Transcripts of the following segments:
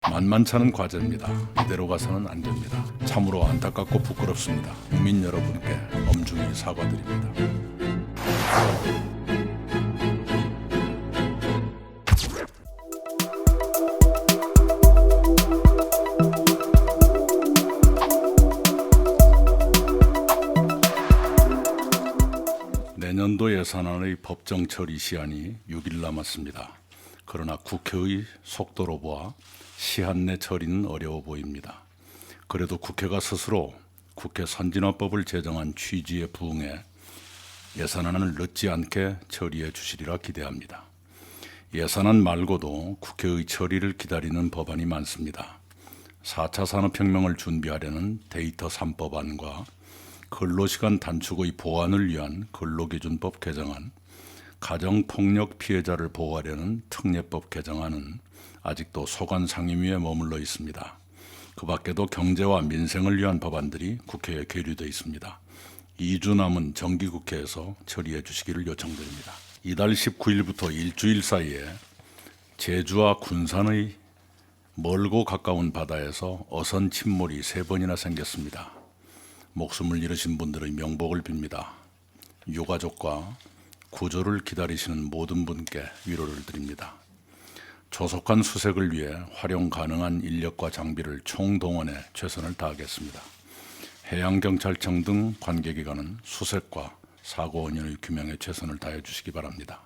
만만찮은 과제입니다. 이대로 가서는 안 됩니다. 참으로 안타깝고 부끄럽습니다. 국민 여러분께 엄중히 사과드립니다. 내년도 예산안의 법정 처리 시한이 6일 남았습니다. 그러나 국회의 속도로 보아 시한 내 처리는 어려워 보입니다. 그래도 국회가 스스로 국회 선진화법을 제정한 취지에 부응해 예산안을 늦지 않게 처리해 주시리라 기대합니다. 예산안 말고도 국회의 처리를 기다리는 법안이 많습니다. 4차 산업혁명을 준비하려는 데이터 3법안과 근로시간 단축의 보완을 위한 근로기준법 개정안, 가정폭력 피해자를 보호하려는 특례법 개정안은 아직도 소관 상임위에 머물러 있습니다. 그 밖에도 경제와 민생을 위한 법안들이 국회에 계류되어 있습니다. 2주 남은 정기국회에서 처리해 주시기를 요청드립니다. 이달 19일부터 일주일 사이에 제주와 군산의 멀고 가까운 바다에서 어선 침몰이 3번이나 생겼습니다. 목숨을 잃으신 분들의 명복을 빕니다. 유가족과 구조를 기다리시는 모든 분께 위로를 드립니다. 조속한 수색을 위해 활용 가능한 인력과 장비를 총동원해 최선을 다하겠습니다. 해양경찰청 등 관계기관은 수색과 사고 원인의 규명에 최선을 다해 주시기 바랍니다.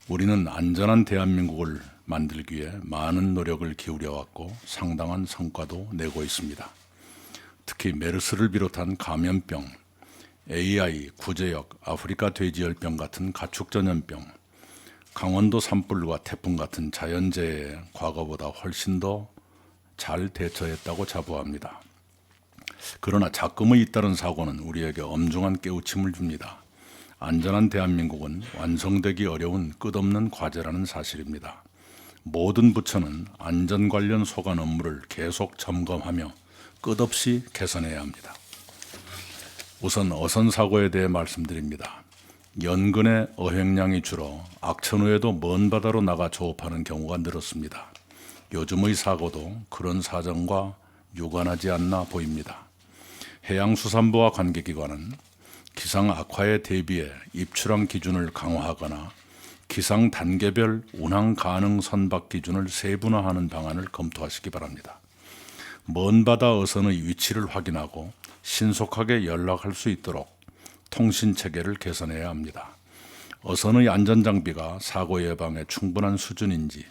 우리는 안전한 대한민국을 만들기 위해 많은 노력을 기울여왔고 상당한 성과도 내고 있습니다. 특히 메르스를 비롯한 감염병, AI, 구제역, 아프리카 돼지열병 같은 가축전염병, 강원도 산불과 태풍 같은 자연재해에 과거보다 훨씬 더 잘 대처했다고 자부합니다. 그러나 작금의 잇따른 사고는 우리에게 엄중한 깨우침을 줍니다. 안전한 대한민국은 완성되기 어려운 끝없는 과제라는 사실입니다. 모든 부처는 안전 관련 소관 업무를 계속 점검하며 끝없이 개선해야 합니다. 우선 어선 사고에 대해 말씀드립니다. 연근의 어획량이 줄어 악천후에도 먼 바다로 나가 조업하는 경우가 늘었습니다. 요즘의 사고도 그런 사정과 유관하지 않나 보입니다. 해양수산부와 관계기관은 기상 악화에 대비해 입출항 기준을 강화하거나 기상 단계별 운항 가능 선박 기준을 세분화하는 방안을 검토하시기 바랍니다. 먼 바다 어선의 위치를 확인하고 신속하게 연락할 수 있도록 통신 체계를 개선해야 합니다. 어선의 안전장비가 사고 예방에 충분한 수준인지,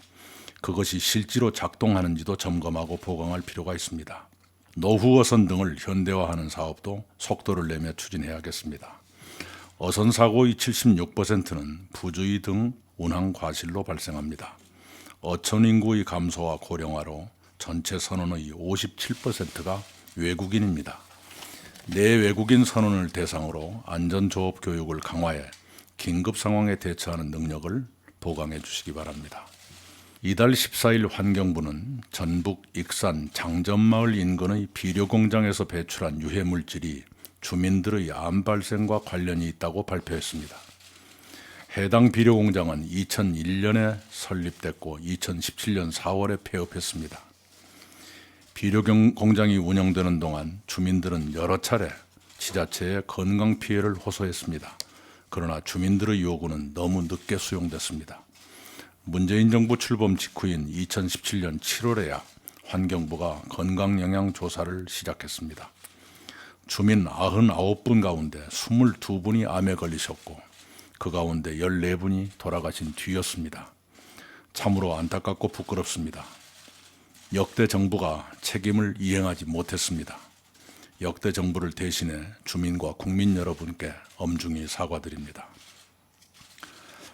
그것이 실제로 작동하는지도 점검하고 보강할 필요가 있습니다. 노후 어선 등을 현대화하는 사업도 속도를 내며 추진해야겠습니다. 어선 사고의 76%는 부주의 등 운항 과실로 발생합니다. 어촌 인구의 감소와 고령화로 전체 선원의 57%가 외국인입니다. 내외국인 선원을 대상으로 안전조업 교육을 강화해 긴급 상황에 대처하는 능력을 보강해 주시기 바랍니다. 이달 14일 환경부는 전북 익산 장전마을 인근의 비료공장에서 배출한 유해물질이 주민들의 암 발생과 관련이 있다고 발표했습니다. 해당 비료공장은 2001년에 설립됐고 2017년 4월에 폐업했습니다. 비료공장이 운영되는 동안 주민들은 여러 차례 지자체에 건강 피해를 호소했습니다. 그러나 주민들의 요구는 너무 늦게 수용됐습니다. 문재인 정부 출범 직후인 2017년 7월에야 환경부가 건강영향 조사를 시작했습니다. 주민 99분 가운데 22분이 암에 걸리셨고 그 가운데 14분이 돌아가신 뒤였습니다. 참으로 안타깝고 부끄럽습니다. 역대 정부가 책임을 이행하지 못했습니다. 역대 정부를 대신해 주민과 국민 여러분께 엄중히 사과드립니다.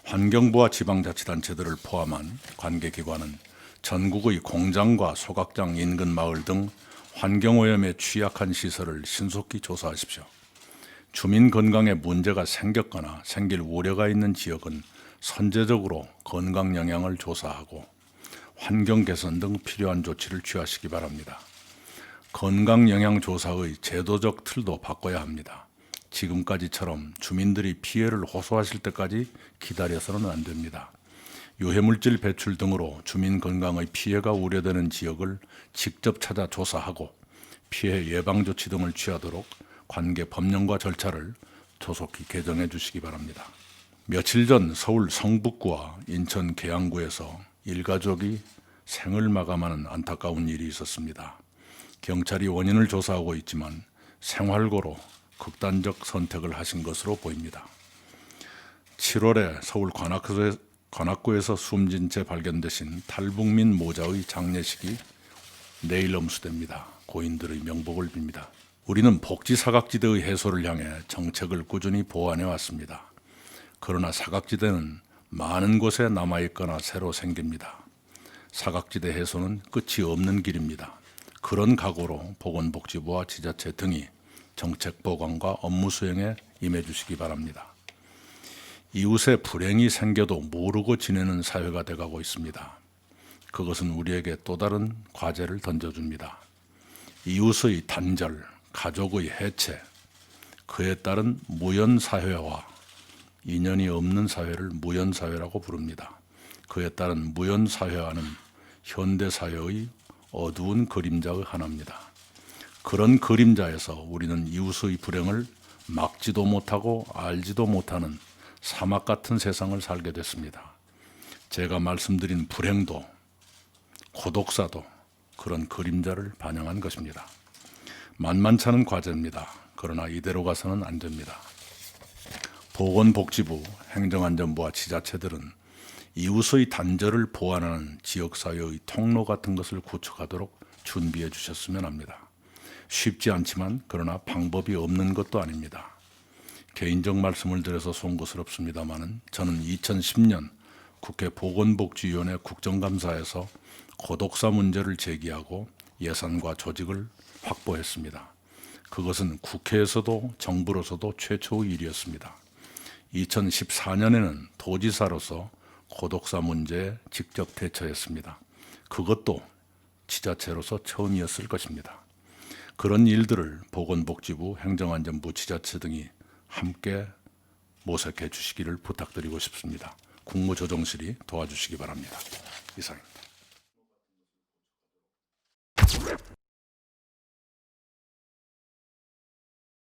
환경부와 지방자치단체들을 포함한 관계기관은 전국의 공장과 소각장 인근 마을 등 환경오염에 취약한 시설을 신속히 조사하십시오. 주민 건강에 문제가 생겼거나 생길 우려가 있는 지역은 선제적으로 건강 영향을 조사하고 환경 개선 등 필요한 조치를 취하시기 바랍니다. 건강 영향 조사의 제도적 틀도 바꿔야 합니다. 지금까지처럼 주민들이 피해를 호소하실 때까지 기다려서는 안 됩니다. 유해물질 배출 등으로 주민 건강의 피해가 우려되는 지역을 직접 찾아 조사하고 피해 예방 조치 등을 취하도록 관계 법령과 절차를 조속히 개정해 주시기 바랍니다. 며칠 전 서울 성북구와 인천 계양구에서 일가족이 생을 마감하는 안타까운 일이 있었습니다. 경찰이 원인을 조사하고 있지만 생활고로 극단적 선택을 하신 것으로 보입니다. 7월에 서울 관악구에서 숨진 채 발견되신 탈북민 모자의 장례식이 내일 엄수됩니다. 고인들의 명복을 빕니다. 우리는 복지사각지대의 해소를 향해 정책을 꾸준히 보완해 왔습니다. 그러나 사각지대는 많은 곳에 남아있거나 새로 생깁니다. 사각지대 해소는 끝이 없는 길입니다. 그런 각오로 보건복지부와 지자체 등이 정책 보완과 업무 수행에 임해 주시기 바랍니다. 이웃에 불행이 생겨도 모르고 지내는 사회가 돼가고 있습니다. 그것은 우리에게 또 다른 과제를 던져줍니다. 이웃의 단절, 가족의 해체, 그에 따른 무연사회화, 인연이 없는 사회를 무연사회라고 부릅니다. 그에 따른 무연사회화는 현대사회의 어두운 그림자의 하나입니다. 그런 그림자에서 우리는 이웃의 불행을 막지도 못하고 알지도 못하는 사막 같은 세상을 살게 됐습니다. 제가 말씀드린 불행도 고독사도 그런 그림자를 반영한 것입니다. 만만찮은 과제입니다. 그러나 이대로 가서는 안 됩니다. 보건복지부, 행정안전부와 지자체들은 이웃의 단절을 보완하는 지역사회의 통로 같은 것을 구축하도록 준비해 주셨으면 합니다. 쉽지 않지만 그러나 방법이 없는 것도 아닙니다. 개인적 말씀을 드려서 송구스럽습니다마는 저는 2010년 국회 보건복지위원회 국정감사에서 고독사 문제를 제기하고 예산과 조직을 확보했습니다. 그것은 국회에서도 정부로서도 최초의 일이었습니다. 2014년에는 도지사로서 고독사 문제에 직접 대처했습니다. 그것도 지자체로서 처음이었을 것입니다. 그런 일들을 보건복지부, 행정안전부, 지자체 등이 함께 모색해 주시기를 부탁드리고 싶습니다. 국무조정실이 도와주시기 바랍니다. 이상입니다.